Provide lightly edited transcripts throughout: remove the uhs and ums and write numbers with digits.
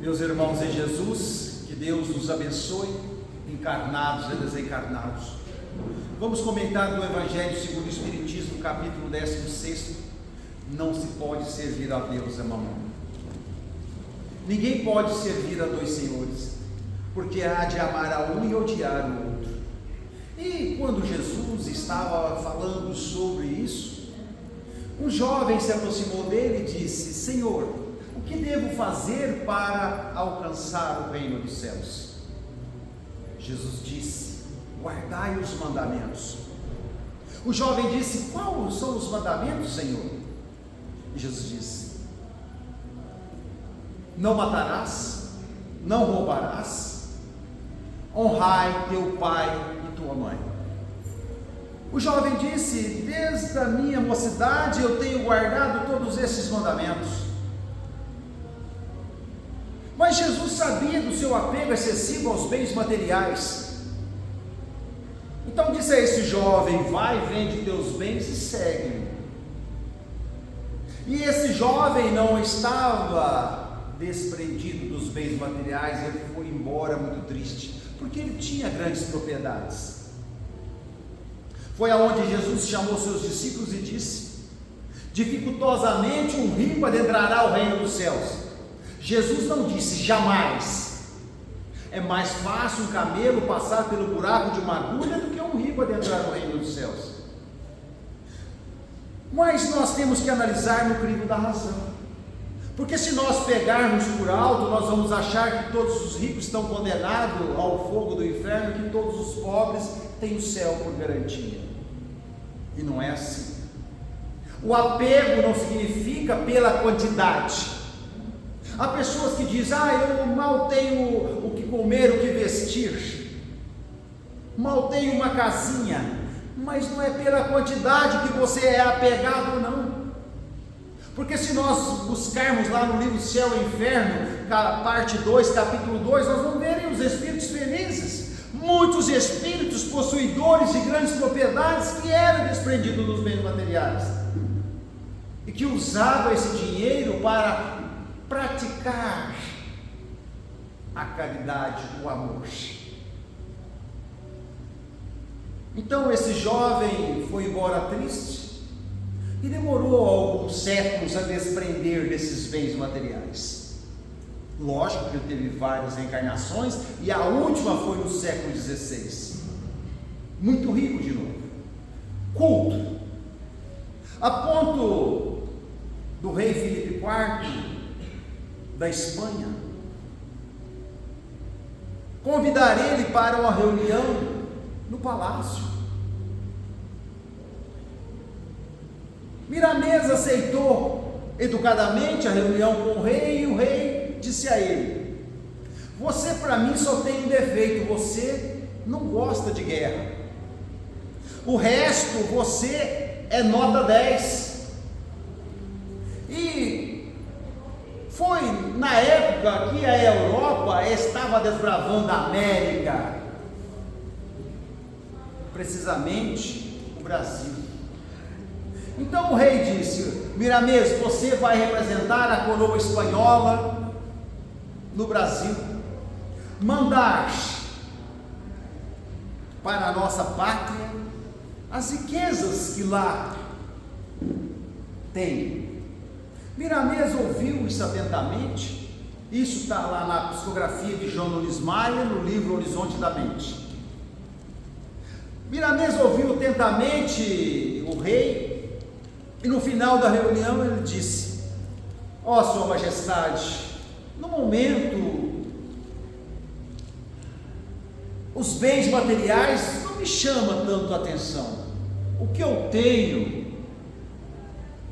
Meus irmãos em Jesus, que Deus nos abençoe, encarnados e desencarnados. Vamos comentar do Evangelho segundo o Espiritismo, capítulo 16. Não se pode servir a Deus e a mamão. Ninguém pode servir a dois senhores, porque há de amar a um e odiar o outro. E quando Jesus estava falando sobre isso, um jovem se aproximou dele e disse: Senhor, o que devo fazer para alcançar o reino dos céus? Jesus disse: guardai os mandamentos. O jovem disse: quais são os mandamentos, Senhor? E Jesus disse: não matarás, não roubarás, honrai teu pai e tua mãe. O jovem disse: desde a minha mocidade eu tenho guardado todos esses mandamentos. Mas Jesus sabia do seu apego excessivo aos bens materiais. Então disse a esse jovem: vai, vende teus bens e segue-me. E esse jovem não estava desprendido dos bens materiais, ele foi embora muito triste, porque ele tinha grandes propriedades. Foi aonde Jesus chamou seus discípulos e disse: dificultosamente um rico adentrará o reino dos céus. Jesus não disse jamais. É mais fácil um camelo passar pelo buraco de uma agulha do que um rico adentrar no reino dos céus. Mas nós temos que analisar no crivo da razão, porque se nós pegarmos por alto, nós vamos achar que todos os ricos estão condenados ao fogo do inferno, que todos os pobres têm o céu por garantia. E não é assim. O apego não significa pela quantidade. Há pessoas que dizem: eu mal tenho o que comer, o que vestir, mal tenho uma casinha. Mas não é pela quantidade que você é apegado, não. Porque se nós buscarmos lá no livro Céu e Inferno, parte 2, capítulo 2, nós vamos ver os espíritos felizes. Muitos espíritos possuidores de grandes propriedades que eram desprendidos dos bens materiais e que usavam esse dinheiro para praticar a caridade, o amor. Então esse jovem foi embora triste e demorou alguns séculos a desprender desses bens materiais. Lógico que ele teve várias reencarnações e a última foi no século XVI. Muito rico de novo, culto, a ponto do rei Filipe IV da Espanha convidar ele para uma reunião no palácio. Miramês aceitou educadamente a reunião com o rei, e o rei disse a ele: você para mim só tem um defeito, você não gosta de guerra, o resto você é nota 10. E foi na época que a Europa estava desbravando a América, precisamente o Brasil. Então o rei disse: Miramês, você vai representar a coroa espanhola no Brasil, mandar para a nossa pátria as riquezas que lá tem. Miramês ouviu isso atentamente. Isso está lá na psicografia de João Nunes Maia, no livro Horizonte da Mente. Miramês ouviu atentamente o rei, e no final da reunião ele disse: ó, Sua Majestade, no momento os bens materiais não me chamam tanto a atenção. O que eu tenho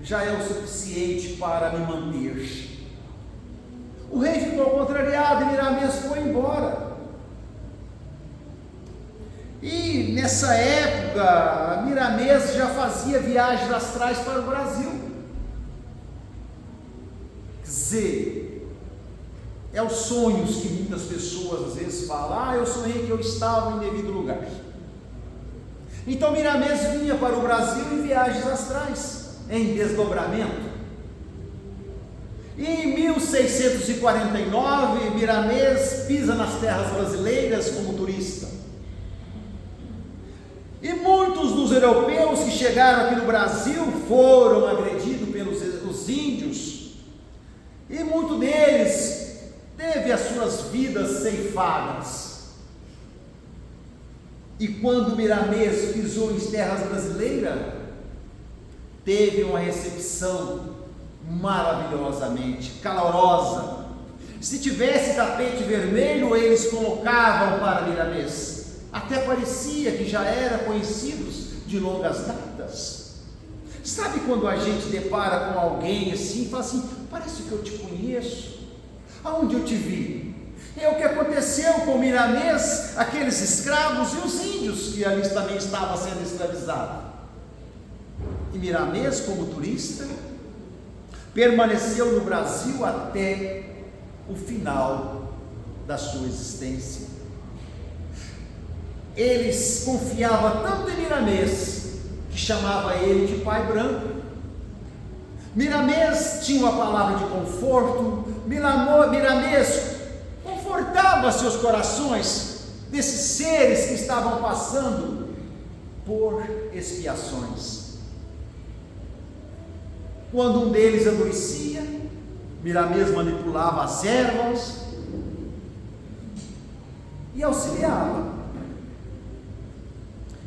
já é o suficiente para me manter. O rei ficou contrariado e Miramês foi embora. E nessa época, Miramês já fazia viagens astrais para o Brasil. Quer dizer, é os sonhos que muitas pessoas às vezes falam: eu sonhei que eu estava em devido lugar. Então Miramês vinha para o Brasil em viagens astrais, em desdobramento. E em 1649, Miramês pisa nas terras brasileiras como turista. E muitos dos europeus que chegaram aqui no Brasil foram agredidos pelos os índios, e muitos deles teve as suas vidas ceifadas. E quando Miramês pisou em terras brasileiras, teve uma recepção maravilhosamente calorosa. Se tivesse tapete vermelho, eles colocavam para Miramês. Até parecia que já eram conhecidos de longas datas. Sabe quando a gente depara com alguém assim, fala assim: parece que eu te conheço. Aonde eu te vi? É o que aconteceu com Miramês, aqueles escravos e os índios que ali também estavam sendo escravizados. E Miramês, como turista, permaneceu no Brasil até o final da sua existência. Eles confiavam tanto em Miramês, que chamava ele de pai branco. Miramês tinha uma palavra de conforto. Miramês confortava seus corações desses seres que estavam passando por expiações. Quando um deles adoecia, Miramês manipulava as ervas e auxiliava.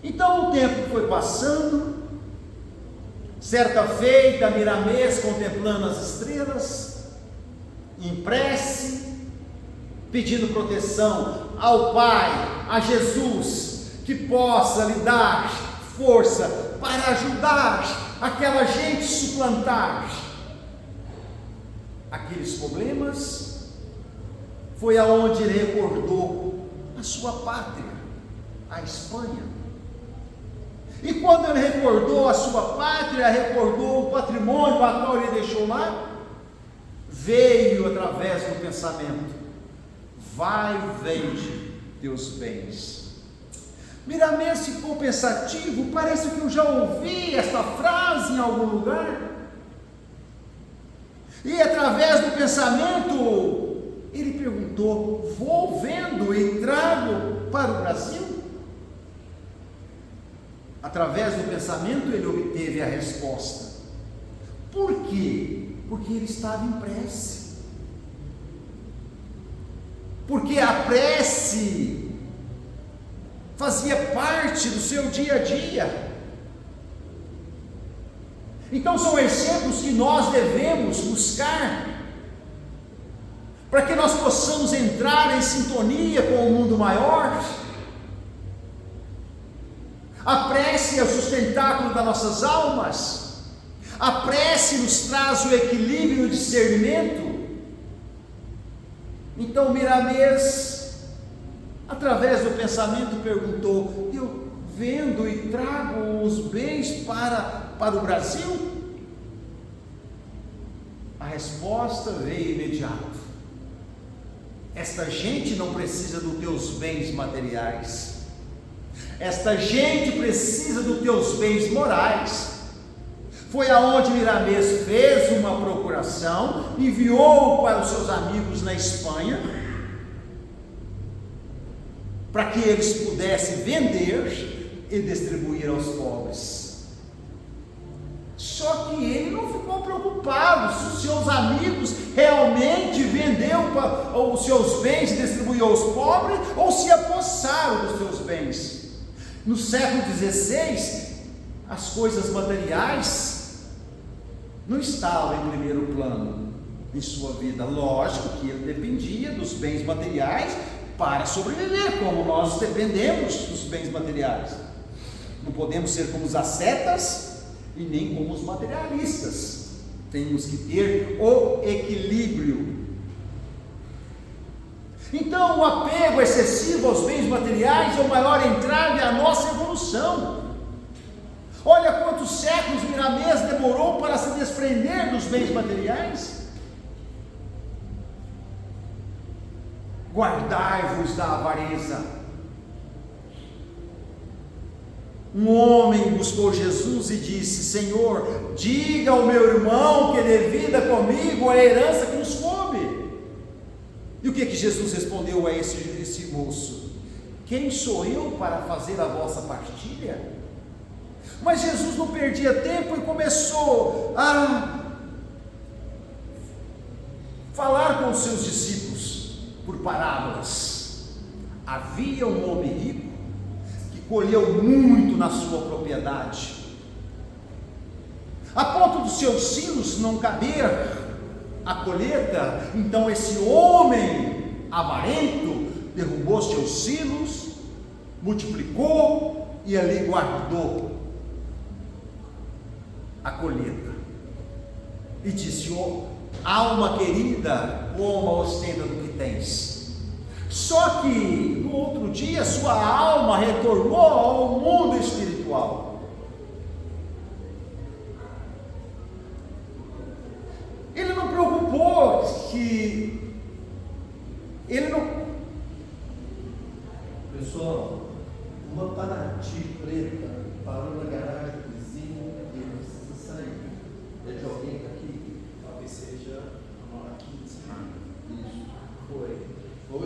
Então o tempo foi passando. Certa feita, Miramês, contemplando as estrelas, em prece, pedindo proteção ao Pai, a Jesus, que possa lhe dar força para ajudar aquela gente a suplantar aqueles problemas. Foi aonde ele recordou a sua pátria, a Espanha. E quando ele recordou a sua pátria, recordou o patrimônio a qual ele deixou lá, veio através do pensamento: vai, vende teus bens. Miramês ficou pensativo: parece que eu já ouvi esta frase em algum lugar. E através do pensamento, ele perguntou: vou, vendo e trago para o Brasil? Através do pensamento ele obteve a resposta. Por quê? Porque ele estava em prece. Porque a prece fazia parte do seu dia a dia. Então são exemplos que nós devemos buscar, para que nós possamos entrar em sintonia com o mundo maior. A prece é o sustentáculo das nossas almas. A prece nos traz o equilíbrio e o discernimento. Então Miramês, através do pensamento, perguntou: eu vendo e trago os bens para o Brasil? A resposta veio imediata: esta gente não precisa dos teus bens materiais. Esta gente precisa dos teus bens morais. Foi aonde Miramês fez uma procuração, enviou para os seus amigos na Espanha, para que eles pudessem vender e distribuir aos pobres. Só que ele não ficou preocupado se os seus amigos realmente vendeu os seus bens e distribuiu aos pobres, ou se apossaram dos seus bens. No século XVI, as coisas materiais não estavam em primeiro plano em sua vida. Lógico que ele dependia dos bens materiais para sobreviver, como nós dependemos dos bens materiais. Não podemos ser como os ascetas e nem como os materialistas. Temos que ter o equilíbrio. Então o apego excessivo aos bens materiais é o maior entrave à nossa evolução. Olha quantos séculos Miramês demorou para se desprender dos bens materiais. Guardai-vos da avareza. um homem buscou Jesus e disse: Senhor, diga ao meu irmão que divida comigo a herança que nos coube. E o que Jesus respondeu a esse moço? Quem sou eu para fazer a vossa partilha? Mas Jesus não perdia tempo e começou a falar com os seus discípulos por parábolas. Havia um homem rico que colheu muito na sua propriedade, a ponto dos seus silos não caber a colheita. Então esse homem avarento derrubou seus silos, multiplicou e ali guardou a colheita, e disse: alma querida, coma, ostenta do que tens. Só que no outro dia sua alma retornou ao mundo espiritual. Ele não preocupou que ele não... Pessoal, uma Paraty preta parou na garagem do vizinho e ele precisa sair. É de alguém aqui? Talvez seja aqui de cima. Isso. Foi? O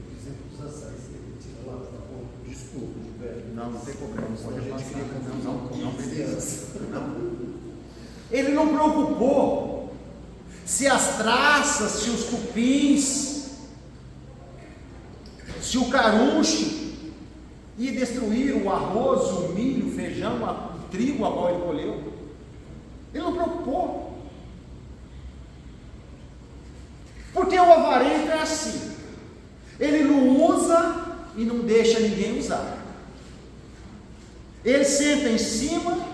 vizinho precisa sair. Você tem que tirar lá, tá bom? Desculpa, velho. Não tem problema. A gente fica Não precisa. Ele não preocupou se as traças, se os cupins, se o caruncho ia destruir o arroz, o milho, o feijão, o trigo a qual ele colheu. Ele não preocupou, porque o avarento é assim, ele não usa e não deixa ninguém usar. Ele senta em cima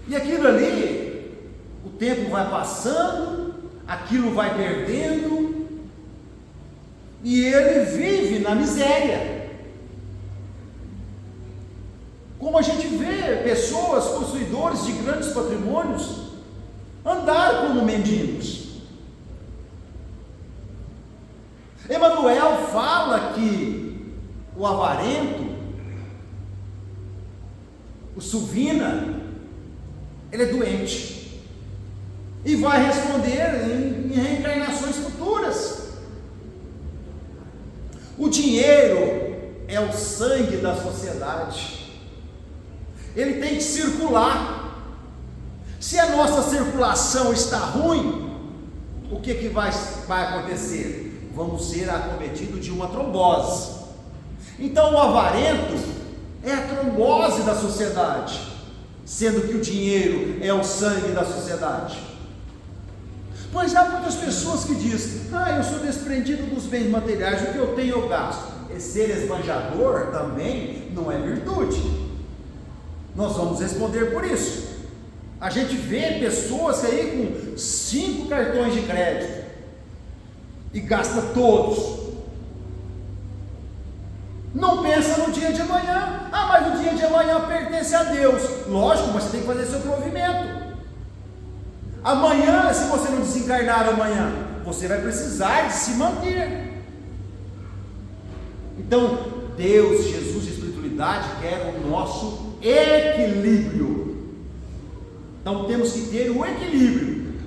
e aquilo ali, o tempo vai passando, aquilo vai perdendo, e ele vive na miséria. Como a gente vê pessoas possuidores de grandes patrimônios andar como mendigos. Emmanuel fala que o avarento, o Suvina, ele é doente e vai responder em reencarnações futuras. O dinheiro é o sangue da sociedade, ele tem que circular. Se a nossa circulação está ruim, o que vai acontecer? Vamos ser acometidos de uma trombose. Então o avarento é a trombose da sociedade, sendo que o dinheiro é o sangue da sociedade. Pois há muitas pessoas que dizem: eu sou desprendido dos bens materiais, o que eu tenho eu gasto. E ser esbanjador também não é virtude. Nós vamos responder por isso. A gente vê pessoas aí com 5 cartões de crédito e gasta todos. Não pensa no dia de amanhã. Mas o dia de amanhã pertence a Deus. Lógico, mas você tem que fazer seu provimento. Amanhã, se você não desencarnar amanhã, você vai precisar de se manter. Então, Deus, Jesus e a espiritualidade querem o nosso equilíbrio. Então temos que ter o equilíbrio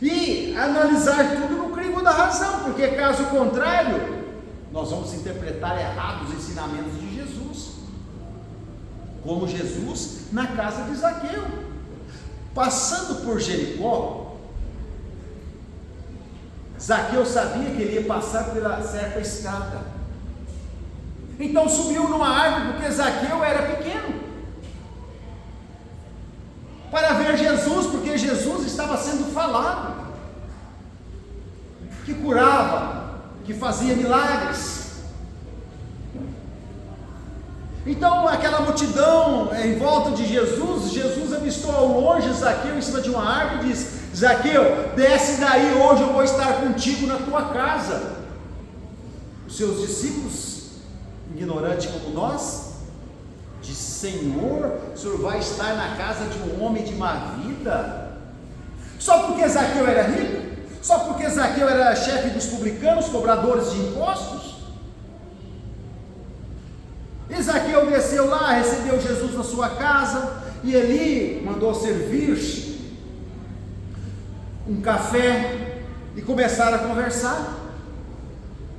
e analisar tudo no crivo da razão, porque caso contrário, nós vamos interpretar errado os ensinamentos de Jesus, como Jesus na casa de Zaqueu. Passando por Jericó, Zaqueu sabia que ele ia passar pela certa escada, então subiu numa árvore, porque Zaqueu era pequeno, para ver Jesus, porque Jesus estava sendo falado, que curava, que fazia milagres. Então aquela multidão em volta de Jesus, Jesus avistou ao longe Zaqueu em cima de uma árvore e disse: Zaqueu, desce daí, hoje eu vou estar contigo na tua casa. Os seus discípulos, ignorantes como nós, disse: Senhor, o Senhor vai estar na casa de um homem de má vida? Só porque Zaqueu era rico? Só porque Zaqueu era chefe dos publicanos, cobradores de impostos? E Zaqueu desceu lá, recebeu Jesus na sua casa, e Eli mandou servir um café, e começaram a conversar.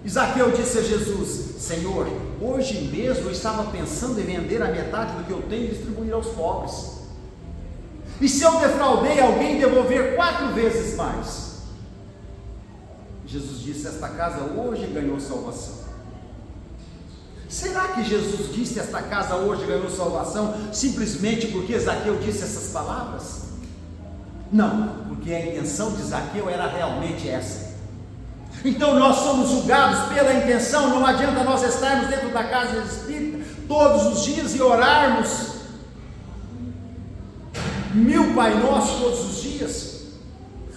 E Zaqueu disse a Jesus: Senhor, hoje mesmo eu estava pensando em vender a metade do que eu tenho e distribuir aos pobres. E se eu defraudei alguém, devolver 4 vezes mais. Jesus disse: esta casa hoje ganhou salvação. Será que Jesus disse: esta casa hoje ganhou salvação simplesmente porque Zaqueu disse essas palavras? Não, porque a intenção de Zaqueu era realmente essa. Então nós somos julgados pela intenção. Não adianta nós estarmos dentro da casa espírita todos os dias e orarmos 1000 Pai Nosso todos os dias,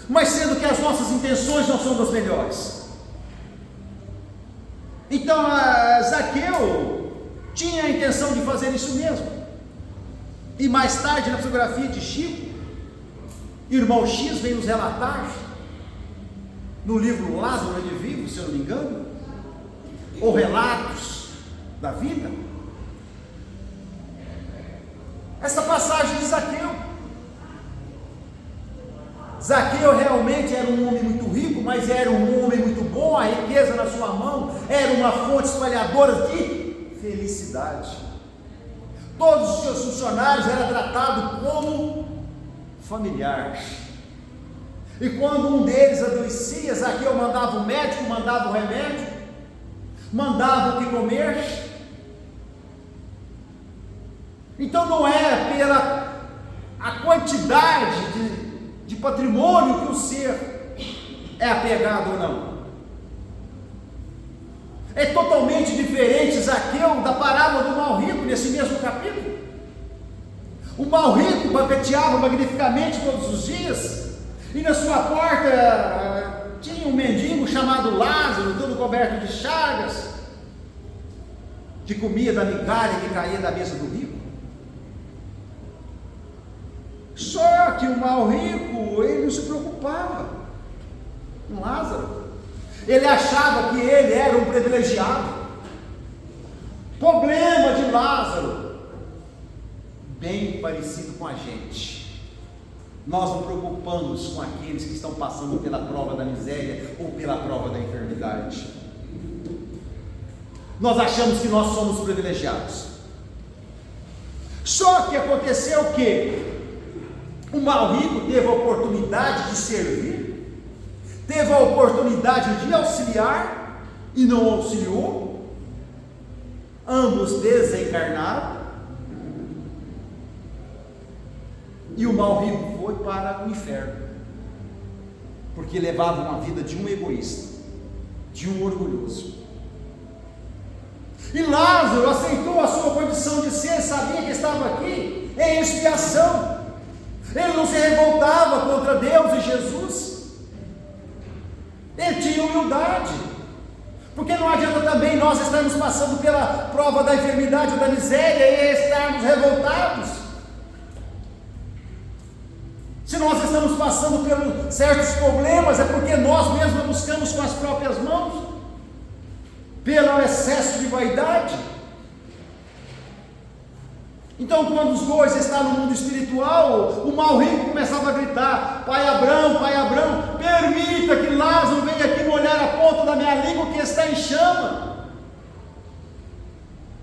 mas sendo que as nossas intenções não são das melhores. Então Zaqueu tinha a intenção de fazer isso mesmo. E mais tarde, na psicografia de Chico, irmão X vem nos relatar, no livro Lázaro de Vivo, se eu não me engano, ou Relatos da Vida, essa passagem de Zaqueu. Zaqueu realmente era um homem muito rico, mas era um homem muito bom. A riqueza na sua mão era uma fonte espalhadora de felicidade. Todos os seus funcionários eram tratados como familiares. E quando um deles adoecia, Zaqueu mandava o médico, mandava o remédio, mandava o que comer. Então não é pela a quantidade de patrimônio que o ser é apegado ou não. É totalmente diferente Zaqueu da parábola do mau rico, nesse mesmo capítulo. O mau rico banqueteava magnificamente todos os dias, e na sua porta tinha um mendigo chamado Lázaro, todo coberto de chagas, que comia da migalha que caía da mesa do rico. Só que o mau rico, ele não se preocupava com Lázaro. Ele achava que ele era um privilegiado. Problema de Lázaro, bem parecido com a gente. Nós nos preocupamos com aqueles que estão passando pela prova da miséria ou pela prova da enfermidade. Nós achamos que nós somos privilegiados. Só que aconteceu o quê? O mau rico teve a oportunidade de servir, teve a oportunidade de auxiliar e não auxiliou. Ambos desencarnaram. E o mau rico foi para o inferno, porque levava uma vida de um egoísta, de um orgulhoso. E Lázaro aceitou a sua condição de ser, sabia que estava aqui em expiação. Ele não se revoltava contra Deus e Jesus. Ele tinha humildade. Porque não adianta também nós estarmos passando pela prova da enfermidade ou da miséria e estarmos revoltados. Se nós estamos passando por certos problemas, é porque nós mesmos buscamos com as próprias mãos, pelo excesso de vaidade. Então, quando os dois estão no mundo espiritual, o mau rico começava a gritar: Pai Abrão, permita que Lázaro venha aqui molhar a ponta da minha língua que está em chama.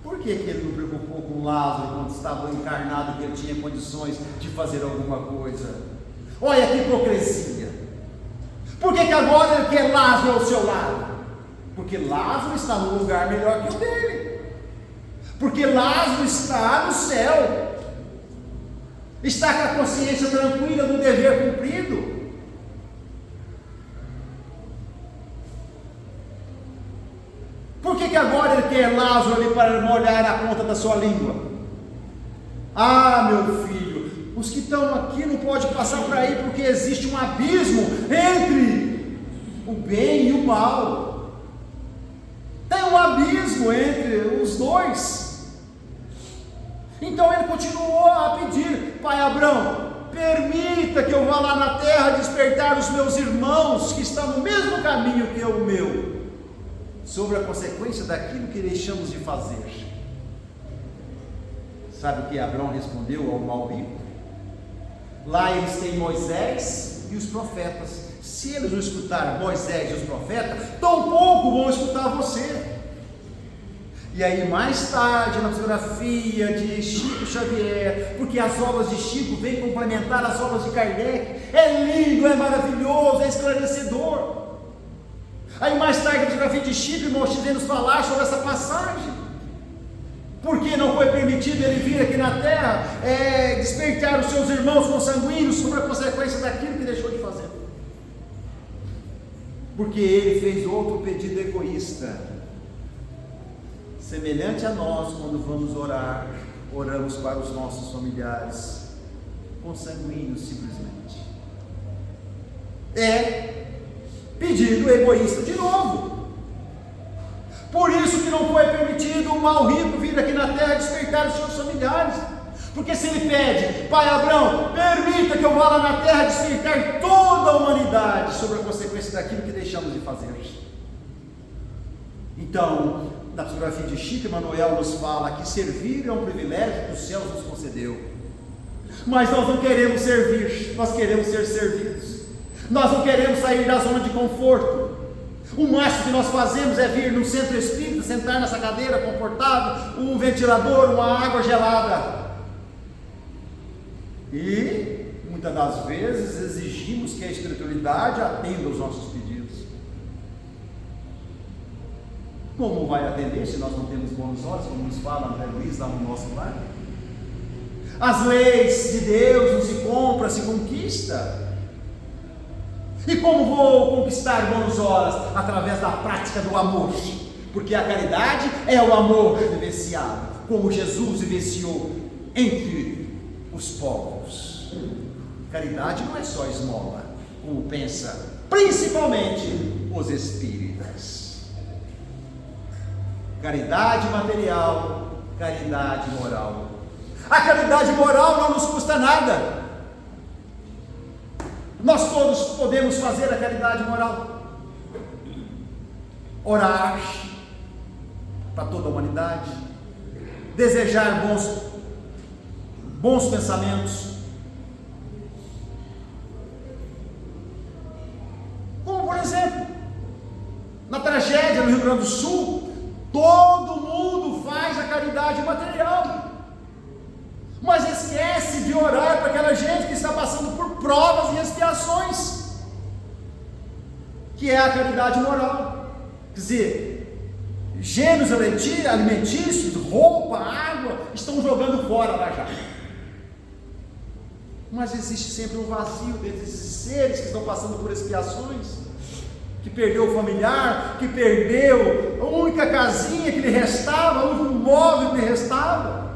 Por que ele não preocupou com Lázaro quando estava encarnado, que ele tinha condições de fazer alguma coisa? Olha que hipocrisia. Por que agora ele quer Lázaro ao seu lado? Porque Lázaro está num lugar melhor que o dele. Porque Lázaro está no céu, está com a consciência tranquila do dever cumprido. Por que agora ele quer Lázaro ali para molhar a ponta da sua língua? Ah, meu filho, os que estão aqui não podem passar por aí, porque existe um abismo entre o bem e o mal. Tem um abismo entre os dois. Então ele continuou a pedir: Pai Abrão, permita que eu vá lá na terra despertar os meus irmãos que estão no mesmo caminho que o meu, sobre a consequência daquilo que deixamos de fazer. Sabe o que Abrão respondeu ao mau rico? Lá eles têm Moisés e os profetas. Se eles não escutarem Moisés e os profetas, tampouco vão escutar você. E aí mais tarde, na psicografia de Chico Xavier, porque as obras de Chico vêm complementar as obras de Kardec, é lindo, é maravilhoso, é esclarecedor. Aí mais tarde, na psicografia de Chico, irmão X vem nos falar sobre essa passagem. Porque não foi permitido ele vir aqui na terra despertar os seus irmãos consanguíneos sobre a consequência daquilo que deixou de fazer. Porque ele fez outro pedido egoísta, semelhante a nós quando vamos orar, oramos para os nossos familiares consanguíneos simplesmente. É pedido egoísta de novo. Por isso que não foi permitido o mau rico vir aqui na terra despertar os seus familiares. Porque se ele pede, pai Abrão, permita que eu vá lá na terra despertar toda a humanidade sobre a consequência daquilo que deixamos de fazer. Então, na psicografia de Chico, Emmanuel nos fala que servir é um privilégio que os céus nos concedeu. Mas nós não queremos servir, nós queremos ser servidos. Nós não queremos sair da zona de conforto. O máximo que nós fazemos é vir no centro espírita, sentar nessa cadeira confortável, um ventilador, uma água gelada. E muitas das vezes exigimos que a espiritualidade atenda aos nossos pedidos. Como vai atender se nós não temos bons olhos, como nos fala André Luiz lá no nosso lar? As leis de Deus não se compra, se conquista. E como vou conquistar bons olhos? Através da prática do amor. Porque a caridade é o amor vivenciado, como Jesus vivenciou entre os povos. Caridade não é só esmola, como pensa principalmente os espíritas. Caridade material, caridade moral. A caridade moral não nos custa nada. Nós todos podemos fazer a caridade moral. Orar para toda a humanidade, desejar bons pensamentos. Como por exemplo, na tragédia no Rio Grande do Sul, todo mundo faz a caridade material, mas esquece de orar para aquela gente que está passando por provas e expiações, que é a caridade moral. Quer dizer, gêneros alimentícios, roupa, água, estão jogando fora lá já. Mas existe sempre um vazio desses seres que estão passando por expiações, que perdeu o familiar, que perdeu a única casinha que lhe restava, o único móvel que lhe restava.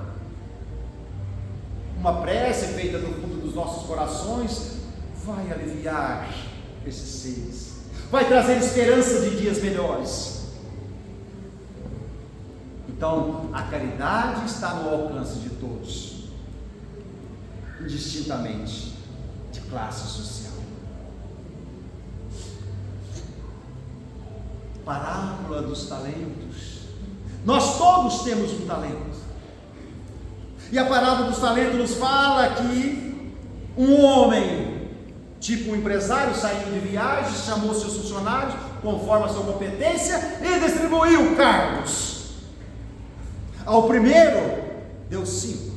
Uma prece feita no fundo dos nossos corações vai aliviar esses seres, vai trazer esperança de dias melhores. Então, a caridade está no alcance de todos, indistintamente de classe social. Parábola dos talentos. Nós todos temos um talento. E a parábola dos talentos nos fala que um homem, tipo um empresário, saindo de viagem, chamou seus funcionários conforme a sua competência e distribuiu cargos. Ao primeiro deu 5,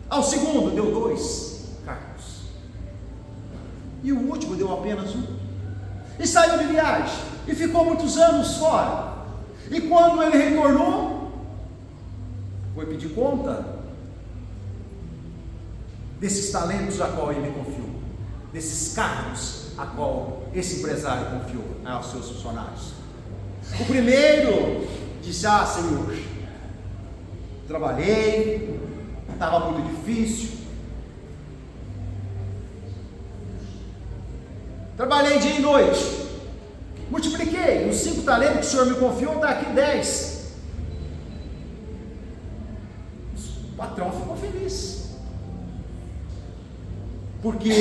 ao segundo deu 2 cargos, e o último deu apenas 1. E saiu de viagem e ficou muitos anos fora. E quando ele retornou, foi pedir conta desses talentos a qual ele confiou, desses cargos a qual esse empresário confiou aos seus funcionários. O primeiro disse: Senhor, trabalhei, estava muito difícil, trabalhei dia e noite, multipliquei os 5 talentos que o Senhor me confiou, está aqui 10. O patrão ficou feliz, porque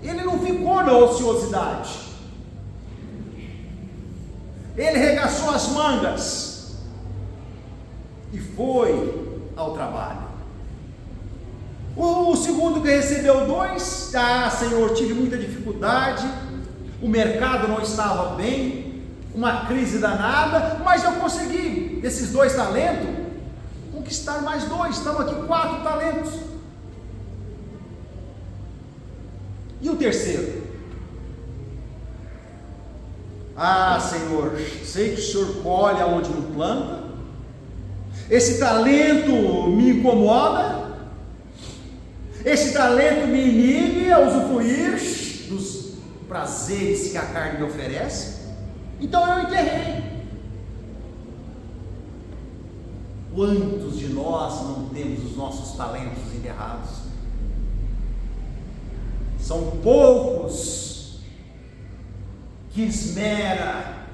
ele não ficou na ociosidade, ele regaçou as mangas, e foi ao trabalho. O segundo que recebeu 2, Senhor, tive muita dificuldade, o mercado não estava bem, uma crise danada, mas eu consegui, desses 2 talentos, conquistar mais 2, estamos aqui 4 talentos. E o terceiro? Senhor, sei que o Senhor colhe aonde não planta, esse talento me incomoda, esse talento me inibe a usufruir dos prazeres que a carne me oferece, então eu enterrei. Quantos de nós não temos os nossos talentos enterrados? São poucos que esmera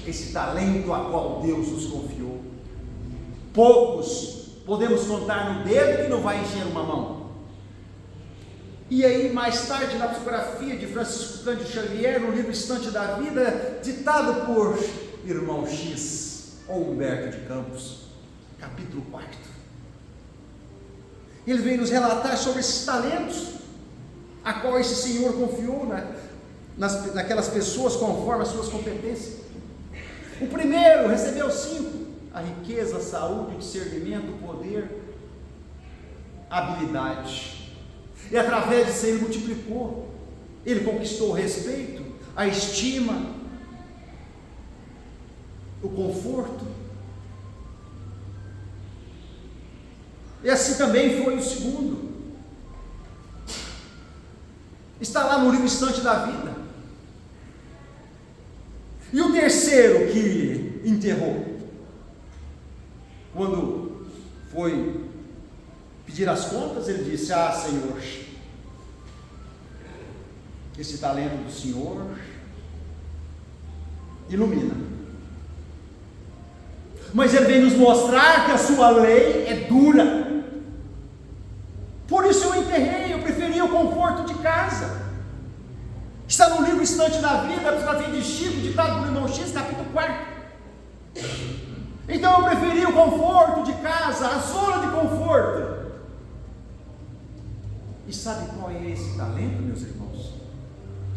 esse talento a qual Deus nos confiou. Poucos podemos contar no dedo que não vai encher uma mão. E aí, mais tarde, na psicografia de Francisco Cândido Xavier, no livro Estante da Vida, ditado por irmão X, ou Humberto de Campos, capítulo 4, ele vem nos relatar sobre esses talentos, a qual esse Senhor confiou naquelas pessoas conforme as suas competências. O primeiro recebeu 5, a riqueza, a saúde, o discernimento, o poder, a habilidade. E através disso ele multiplicou, ele conquistou o respeito, a estima, o conforto. E assim também foi o segundo. Está lá no livro Estante da Vida. E o terceiro que enterrou, quando foi pedir as contas, ele disse: Senhor, esse talento do Senhor ilumina, mas ele vem nos mostrar que a sua lei é dura, por isso eu enterrei, eu preferi o conforto de casa. Está no livro Estante da Vida, a psicografia de Chico, ditado por irmão X, capítulo 4. Então eu preferi o conforto de casa, a zona de conforto. E sabe qual é esse talento, meus irmãos,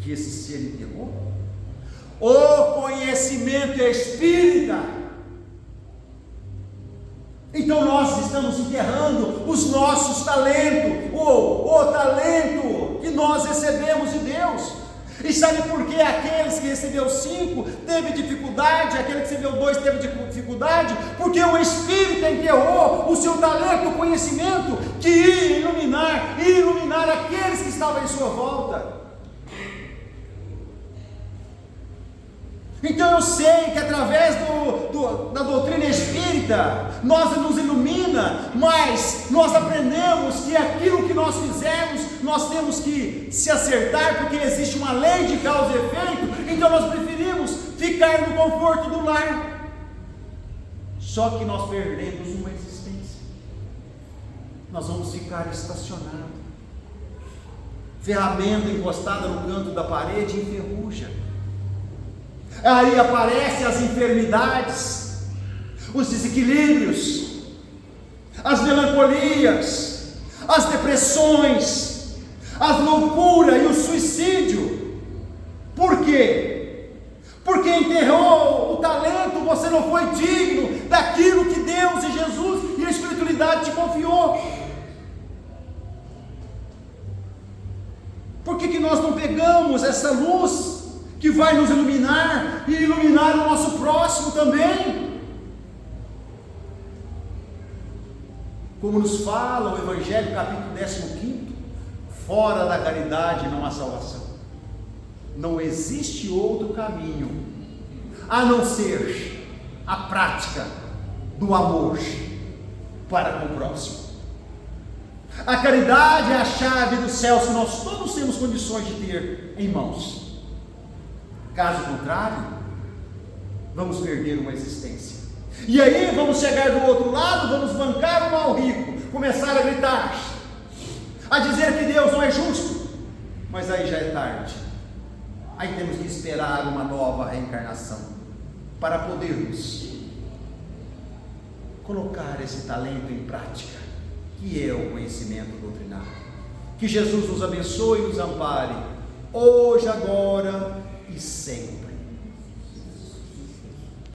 que esse ser enterrou? O conhecimento espírita. Então nós estamos enterrando os nossos talentos, o talento que nós recebemos de Deus. E sabe por que aqueles que recebeu 5 teve dificuldade, aquele que recebeu 2 teve dificuldade? Porque o Espírito enterrou o seu talento, o conhecimento que ia iluminar aqueles que estavam em sua volta. Então eu sei que através da doutrina espírita, nós nos ilumina, mas nós aprendemos que aquilo que nós fizemos, nós temos que se acertar, porque existe uma lei de causa e efeito. Então nós preferimos ficar no conforto do lar, só que nós perdemos uma existência, nós vamos ficar estacionados, ferramenta encostada no canto da parede enferruja. Aí aparecem as enfermidades, os desequilíbrios, as melancolias, as depressões, as loucuras e o suicídio. Por quê? Porque enterrou o talento, você não foi digno daquilo que Deus e Jesus e a espiritualidade te confiou. Por que nós não pegamos essa luz que vai nos iluminar e iluminar o nosso próximo também? Como nos fala o Evangelho, capítulo 15, fora da caridade não há salvação. Não existe outro caminho a não ser a prática do amor para com o próximo. A caridade é a chave do céu que nós todos temos condições de ter em mãos. Caso contrário, vamos perder uma existência. E aí vamos chegar do outro lado, vamos bancar o mal rico, começar a gritar, a dizer que Deus não é justo, mas aí já é tarde. Aí temos que esperar uma nova reencarnação para podermos colocar esse talento em prática, que é o conhecimento doutrinário. Que Jesus nos abençoe e nos ampare, hoje, agora